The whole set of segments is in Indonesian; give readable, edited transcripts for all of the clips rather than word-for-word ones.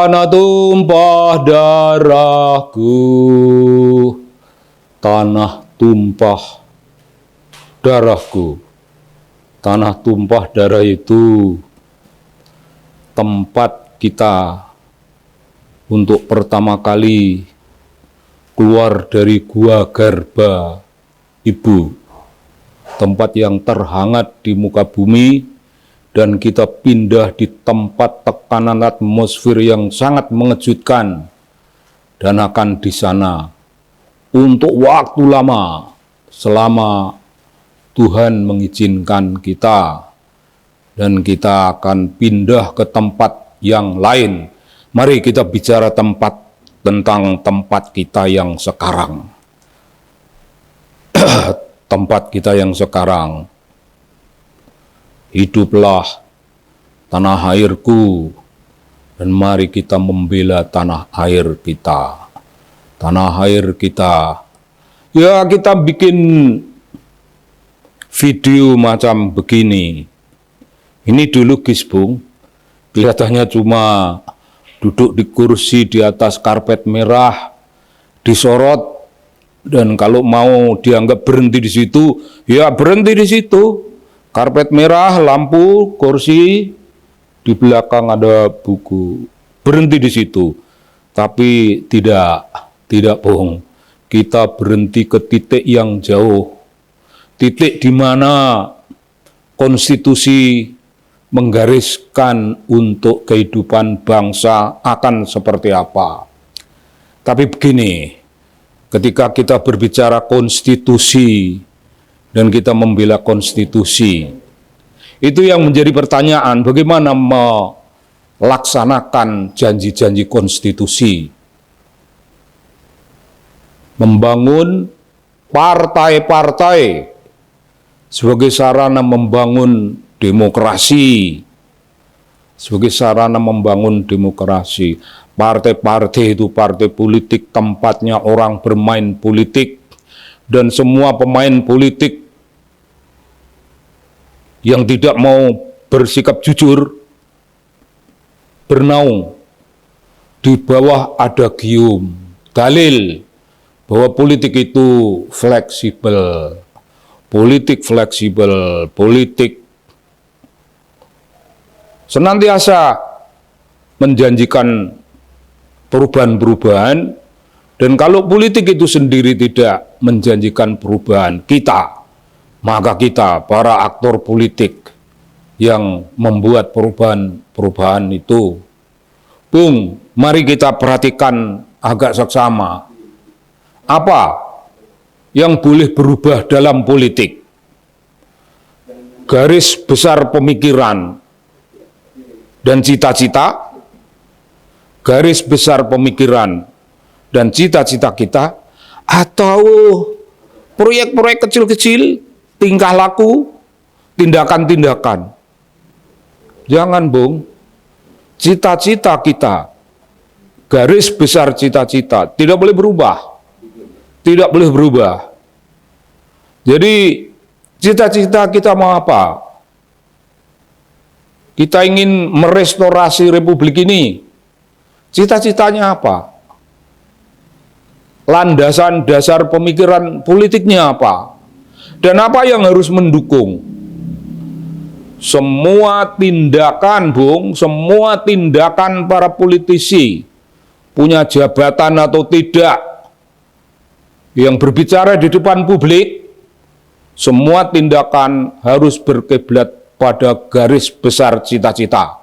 Tanah tumpah darahku, tanah tumpah darahku. Tanah tumpah darah itu tempat kita untuk pertama kali keluar dari gua garba ibu, tempat yang terhangat di muka bumi, dan kita pindah di tempat tekanan atmosfer yang sangat mengejutkan, dan akan di sana untuk waktu lama selama Tuhan mengizinkan kita, dan kita akan pindah ke tempat yang lain. Mari kita bicara tentang tempat kita yang sekarang. Tempat kita yang sekarang. Hiduplah tanah airku, dan mari kita membela tanah air kita. Tanah air kita. Ya, kita bikin video macam begini. Ini dulu Gisbung, kelihatannya cuma duduk di kursi di atas karpet merah, disorot, dan kalau mau dianggap berhenti di situ, ya berhenti di situ. Karpet merah, lampu, kursi, di belakang ada buku. Berhenti di situ. Tapi tidak bohong. Kita berhenti ke titik yang jauh. Titik di mana konstitusi menggariskan untuk kehidupan bangsa akan seperti apa. Tapi begini, ketika kita berbicara konstitusi, dan kita membela konstitusi, itu yang menjadi pertanyaan, bagaimana melaksanakan janji-janji konstitusi, membangun partai-partai sebagai sarana membangun demokrasi, sebagai sarana membangun demokrasi. Partai-partai itu partai politik, tempatnya orang bermain politik, dan semua pemain politik yang tidak mau bersikap jujur bernaung di bawah adagium dalil bahwa politik itu fleksibel, politik senantiasa menjanjikan perubahan-perubahan. Dan kalau politik itu sendiri tidak menjanjikan perubahan maka kita, para aktor politik yang membuat perubahan itu, mari kita perhatikan agak seksama. Apa yang boleh berubah dalam politik? Garis besar pemikiran dan cita-cita, garis besar pemikiran dan cita-cita kita, atau proyek-proyek kecil-kecil, tingkah laku, tindakan-tindakan. Jangan, Bung. Cita-cita kita, garis besar cita-cita, tidak boleh berubah. Tidak boleh berubah. Jadi, cita-cita kita mau apa? Kita ingin merestorasi Republik ini. Cita-citanya apa? Landasan dasar pemikiran politiknya apa? Dan apa yang harus mendukung? Semua tindakan, semua tindakan para politisi, punya jabatan atau tidak, yang berbicara di depan publik, semua tindakan harus berkiblat pada garis besar cita-cita.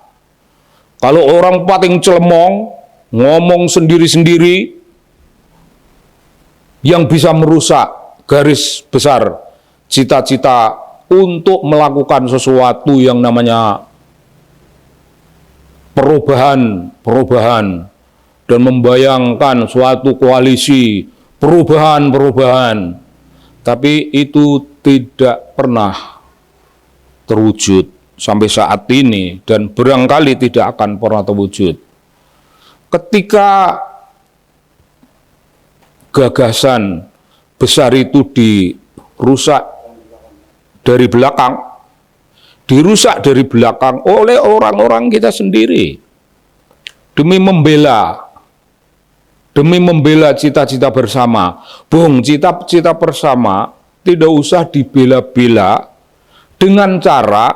Kalau orang paling celemong, ngomong sendiri-sendiri, yang bisa merusak garis besar cita-cita untuk melakukan sesuatu yang namanya perubahan dan membayangkan suatu koalisi perubahan, tapi itu tidak pernah terwujud sampai saat ini, dan barangkali tidak akan pernah terwujud. Ketika gagasan besar itu dirusak dari belakang oleh orang-orang kita sendiri, demi membela cita-cita bersama. Bung, cita-cita bersama tidak usah dibela-bela dengan cara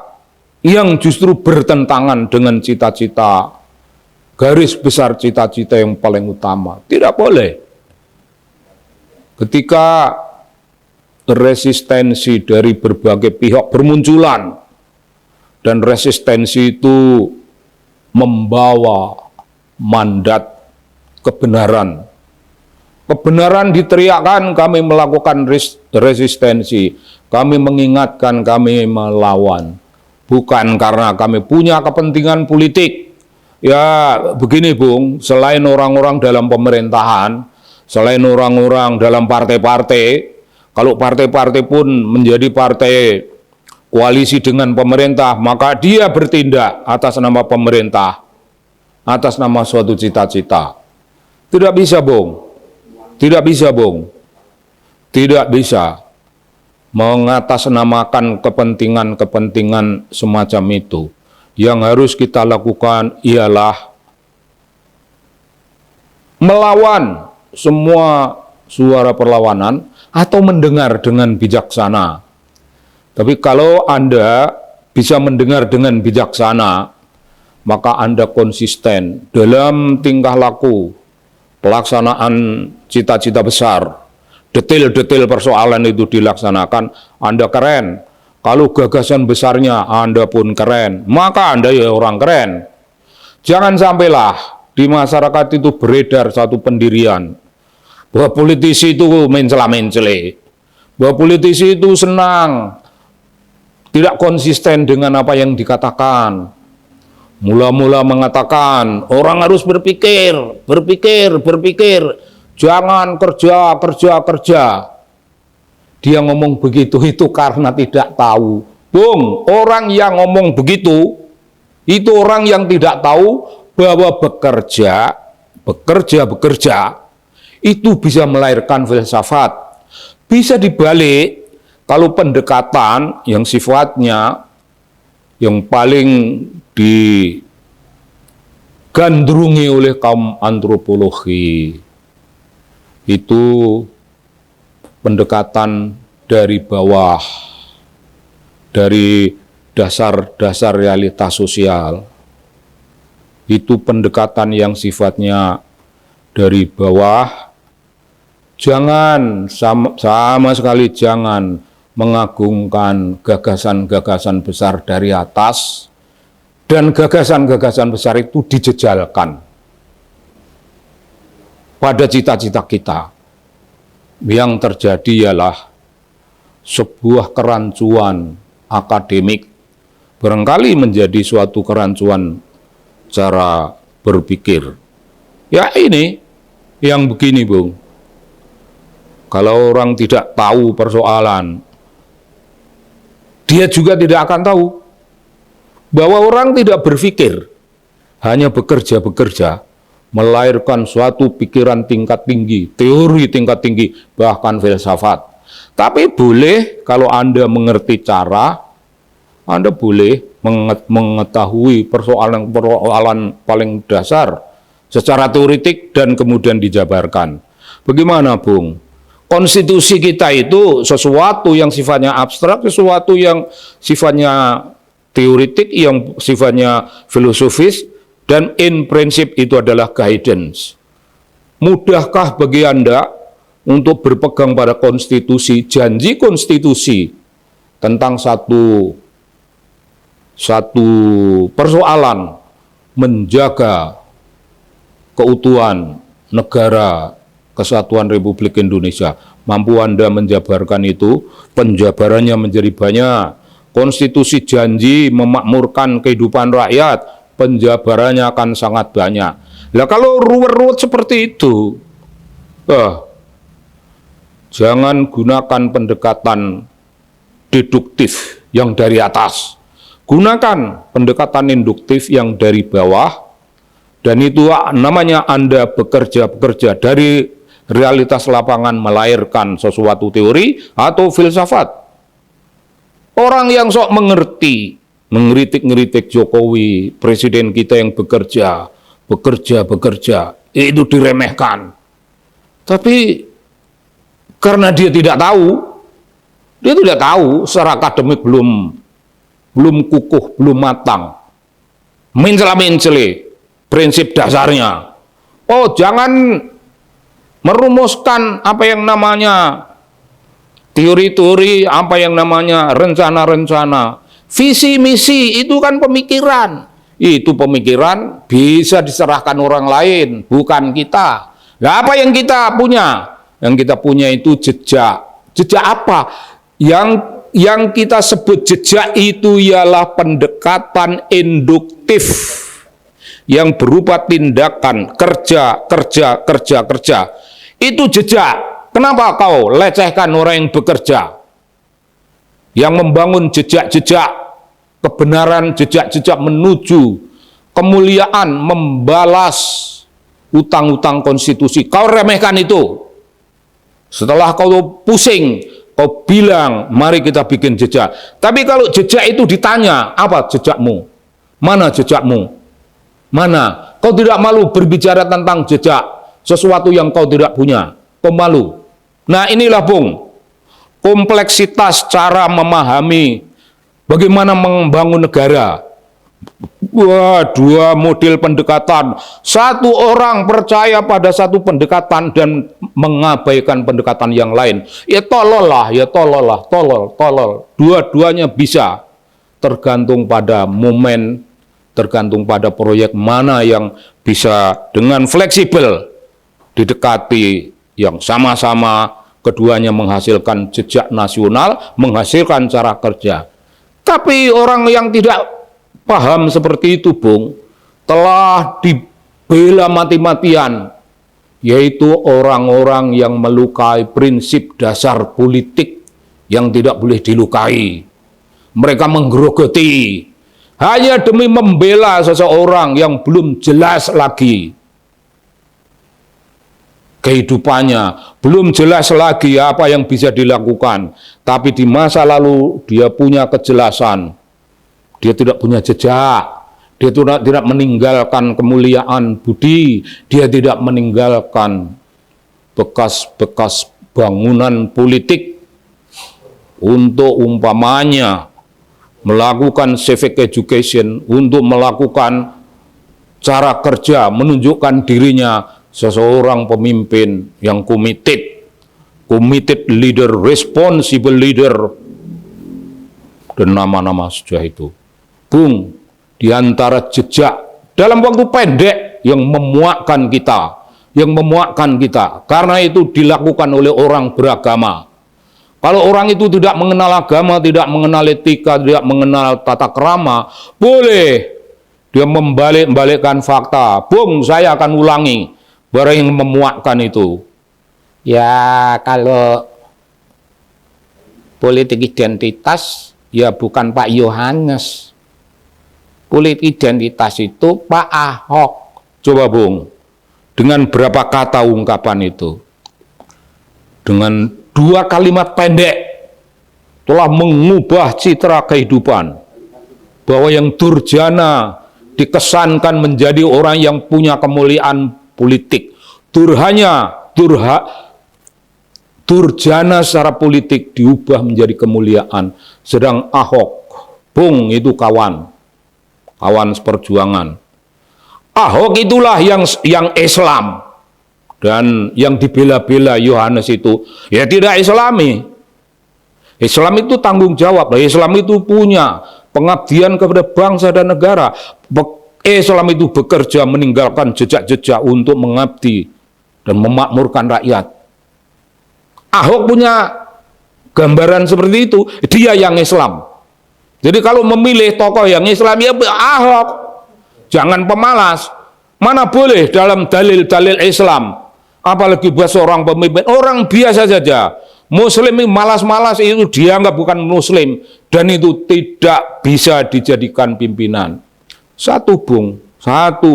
yang justru bertentangan dengan cita-cita, garis besar cita-cita yang paling utama. Tidak boleh. Ketika resistensi dari berbagai pihak bermunculan, dan resistensi itu membawa mandat kebenaran. Kebenaran diteriakkan, kami melakukan resistensi. Kami mengingatkan, kami melawan. Bukan karena kami punya kepentingan politik. Ya begini Bung, selain orang-orang dalam pemerintahan, selain orang-orang dalam partai-partai, kalau partai-partai pun menjadi partai koalisi dengan pemerintah, maka dia bertindak atas nama pemerintah, atas nama suatu cita-cita. Tidak bisa, Bung. Tidak bisa, Bung. Tidak bisa mengatasnamakan kepentingan-kepentingan semacam itu. Yang harus kita lakukan ialah melawan semua suara perlawanan atau mendengar dengan bijaksana. Tapi kalau Anda bisa mendengar dengan bijaksana, maka Anda konsisten dalam tingkah laku, pelaksanaan cita-cita besar, detail-detail persoalan itu dilaksanakan, Anda keren. Kalau gagasan besarnya Anda pun keren, maka Anda ya orang keren. Jangan sampailah di masyarakat itu beredar satu pendirian bahwa politisi itu mencela-mencele, bahwa politisi itu senang, tidak konsisten dengan apa yang dikatakan. Mula-mula mengatakan, orang harus berpikir, jangan kerja. Dia ngomong begitu itu karena tidak tahu. Bung, orang yang ngomong begitu, itu orang yang tidak tahu bahwa bekerja, itu bisa melahirkan filsafat. Bisa dibalik, kalau pendekatan yang sifatnya yang paling digandrungi oleh kaum antropologi, itu pendekatan dari bawah, dari dasar-dasar realitas sosial. Itu pendekatan yang sifatnya dari bawah. Jangan, sama sekali jangan mengagungkan gagasan-gagasan besar dari atas, dan gagasan-gagasan besar itu dijejalkan pada cita-cita kita. Yang terjadi ialah sebuah kerancuan akademik, barangkali menjadi suatu kerancuan cara berpikir. Ya ini yang begini, Bung. Kalau orang tidak tahu persoalan, dia juga tidak akan tahu bahwa orang tidak berpikir, hanya bekerja, melahirkan suatu pikiran tingkat tinggi, teori tingkat tinggi, bahkan filsafat. Tapi boleh kalau Anda mengerti cara, Anda boleh mengetahui persoalan paling dasar secara teoritik dan kemudian dijabarkan. Bagaimana, Bung? Konstitusi kita itu sesuatu yang sifatnya abstrak, sesuatu yang sifatnya teoritik, yang sifatnya filosofis, dan in prinsip itu adalah guidance. Mudahkah bagi Anda untuk berpegang pada konstitusi, janji konstitusi tentang satu persoalan menjaga keutuhan negara Kesatuan Republik Indonesia? Mampu Anda menjabarkan itu? Penjabarannya menjadi banyak. Konstitusi janji memakmurkan kehidupan rakyat, penjabarannya akan sangat banyak. Lah kalau ruwet-ruwet seperti itu, jangan gunakan pendekatan deduktif yang dari atas. Gunakan pendekatan induktif yang dari bawah, dan itu namanya Anda bekerja dari realitas lapangan, melahirkan sesuatu teori atau filsafat. Orang yang sok mengerti, mengkritik Jokowi, presiden kita yang bekerja, bekerja, itu diremehkan. Tapi karena dia tidak tahu secara akademik belum kukuh, belum matang, mencela-mencele prinsip dasarnya. Oh, jangan merumuskan apa yang namanya teori-teori, apa yang namanya rencana-rencana. Visi misi itu kan pemikiran. Itu pemikiran bisa diserahkan orang lain, bukan kita. Nah, apa yang kita punya? Yang kita punya itu jejak. Jejak apa? Yang kita sebut jejak itu ialah pendekatan induktif yang berupa tindakan kerja. Itu jejak. Kenapa kau lecehkan orang yang bekerja? Yang membangun jejak-jejak kebenaran, jejak-jejak menuju kemuliaan, membalas utang-utang konstitusi. Kau remehkan itu. Setelah kau pusing, kau bilang, mari kita bikin jejak. Tapi kalau jejak itu ditanya, apa jejakmu? Mana jejakmu? Mana? Kau tidak malu berbicara tentang jejak, sesuatu yang kau tidak punya. Kau malu. Nah, inilah Bung, kompleksitas cara memahami bagaimana membangun negara. Wah, dua model pendekatan. Satu orang percaya pada satu pendekatan dan mengabaikan pendekatan yang lain. Ya tolol. Dua-duanya bisa. Tergantung pada momen, tergantung pada proyek mana yang bisa dengan fleksibel didekati, yang sama-sama keduanya menghasilkan jejak nasional, menghasilkan cara kerja. Tapi orang yang tidak paham seperti itu, Bung, telah dibela mati-matian, yaitu orang-orang yang melukai prinsip dasar politik yang tidak boleh dilukai. Mereka menggerogoti hanya demi membela seseorang yang belum jelas lagi kehidupannya, belum jelas lagi apa yang bisa dilakukan. Tapi di masa lalu dia punya kejelasan. Dia tidak punya jejak, dia tidak meninggalkan kemuliaan budi, dia tidak meninggalkan bekas-bekas bangunan politik untuk umpamanya melakukan civic education, untuk melakukan cara kerja, menunjukkan dirinya seseorang pemimpin yang committed leader, responsible leader, dan nama-nama sejak itu. Bung, di antara jejak dalam waktu pendek yang memuakkan kita, karena itu dilakukan oleh orang beragama. Kalau orang itu tidak mengenal agama, tidak mengenal etika, tidak mengenal tata krama, boleh dia membalik-balikkan fakta. Bung, saya akan ulangi barang yang memuakkan itu. Ya, kalau politik identitas, ya bukan Pak Yohanes. Politik identitas itu Pak Ahok. Coba Bung, dengan berapa kata ungkapan itu? Dengan 2 kalimat pendek telah mengubah citra kehidupan. Bahwa yang durjana dikesankan menjadi orang yang punya kemuliaan politik. Durjana secara politik diubah menjadi kemuliaan. Sedang Ahok, Bung, itu kawan seperjuangan. Ahok itulah yang Islam. Dan yang dibela-bela Yohanes itu, ya tidak Islami. Islam itu tanggung jawab. Islam itu punya pengabdian kepada bangsa dan negara. Islam itu bekerja meninggalkan jejak-jejak untuk mengabdi dan memakmurkan rakyat. Ahok punya gambaran seperti itu. Dia yang Islam. Jadi kalau memilih tokoh yang Islam, ya Ahok. Jangan pemalas. Mana boleh dalam dalil-dalil Islam. Apalagi buat seorang pemimpin, orang biasa saja. Muslim malas-malas itu dianggap bukan muslim. Dan itu tidak bisa dijadikan pimpinan. Satu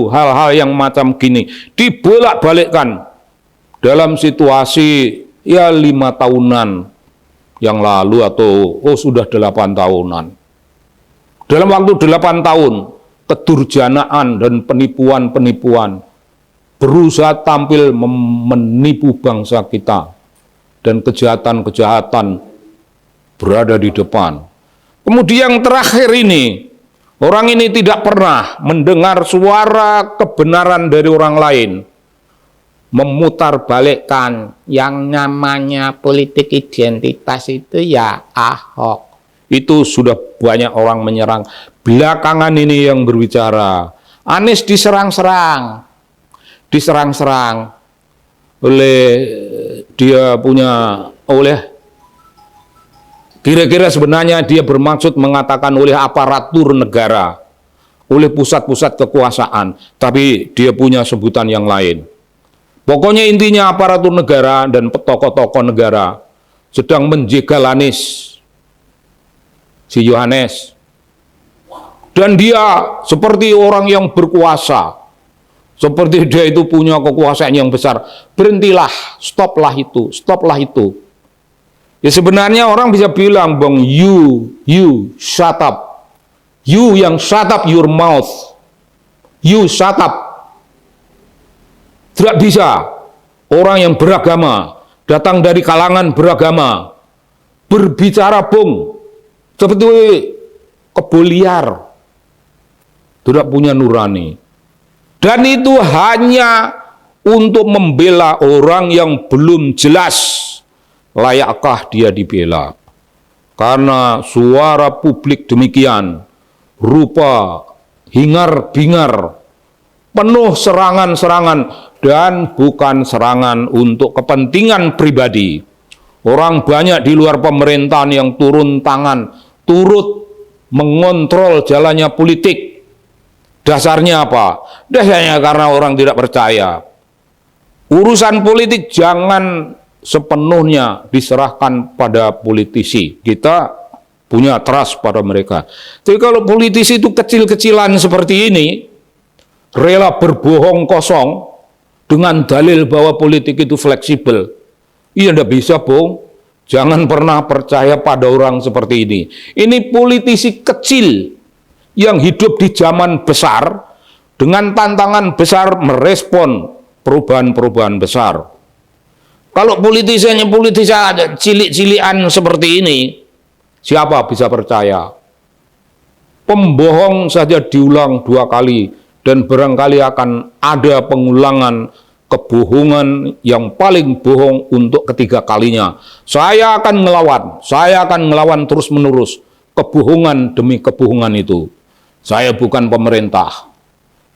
hal-hal yang macam gini dibolak-balikkan dalam situasi ya 5 tahunan yang lalu atau sudah 8 tahunan. Dalam waktu 8 tahun kedurjanaan dan penipuan-penipuan, berusaha tampil menipu bangsa kita, dan kejahatan-kejahatan berada di depan. Kemudian yang terakhir ini, orang ini tidak pernah mendengar suara kebenaran dari orang lain, memutarbalikkan yang namanya politik identitas itu ya Ahok. Itu sudah banyak orang menyerang. Belakangan ini yang berbicara, Anies diserang-serang oleh kira-kira sebenarnya dia bermaksud mengatakan oleh aparatur negara, oleh pusat-pusat kekuasaan, tapi dia punya sebutan yang lain. Pokoknya intinya aparatur negara dan tokoh-tokoh negara sedang menjegal Anies, si Yohanes. Dan dia seperti orang yang berkuasa, seperti dia itu punya kekuasaan yang besar. Berhentilah, stoplah itu. Ya sebenarnya orang bisa bilang, Bang, you shut up. You yang shut up your mouth. You shut up. Tidak bisa orang yang beragama, datang dari kalangan beragama, berbicara bung, seperti kebo liar, tidak punya nurani. Dan itu hanya untuk membela orang yang belum jelas layakkah dia dibela. Karena suara publik demikian, rupa hingar-bingar, penuh serangan-serangan, dan bukan serangan untuk kepentingan pribadi. Orang banyak di luar pemerintahan yang turun tangan, turut mengontrol jalannya politik. Dasarnya apa? Dasarnya karena orang tidak percaya. Urusan politik jangan sepenuhnya diserahkan pada politisi. Kita punya trust pada mereka. Tapi kalau politisi itu kecil-kecilan seperti ini, rela berbohong kosong dengan dalil bahwa politik itu fleksibel, iya tidak bisa, Bung. Jangan pernah percaya pada orang seperti ini. Ini politisi kecil yang hidup di zaman besar, dengan tantangan besar merespon perubahan-perubahan besar. Kalau politisi cilik-cilikan seperti ini, siapa bisa percaya? Pembohong saja diulang 2 kali, dan barangkali akan ada pengulangan kebohongan yang paling bohong untuk ketiga kalinya. Saya akan melawan terus-menerus kebohongan demi kebohongan itu. Saya bukan pemerintah.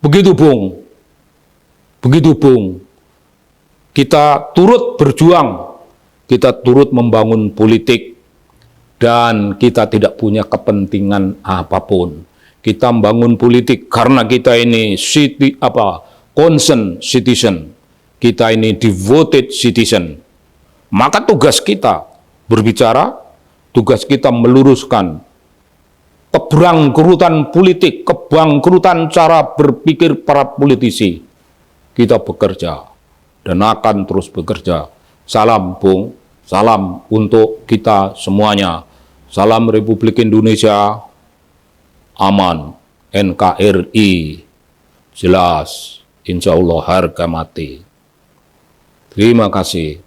Begitu, Bung. Kita turut berjuang, kita turut membangun politik, dan kita tidak punya kepentingan apapun. Kita membangun politik karena kita ini concerned citizen. Kita ini devoted citizen. Maka tugas kita berbicara, tugas kita meluruskan kebangkrutan politik, kebangkrutan cara berpikir para politisi. Kita bekerja dan akan terus bekerja. Salam, Bung. Salam untuk kita semuanya. Salam Republik Indonesia. Aman. NKRI. Jelas. Insya Allah harga mati. Terima kasih.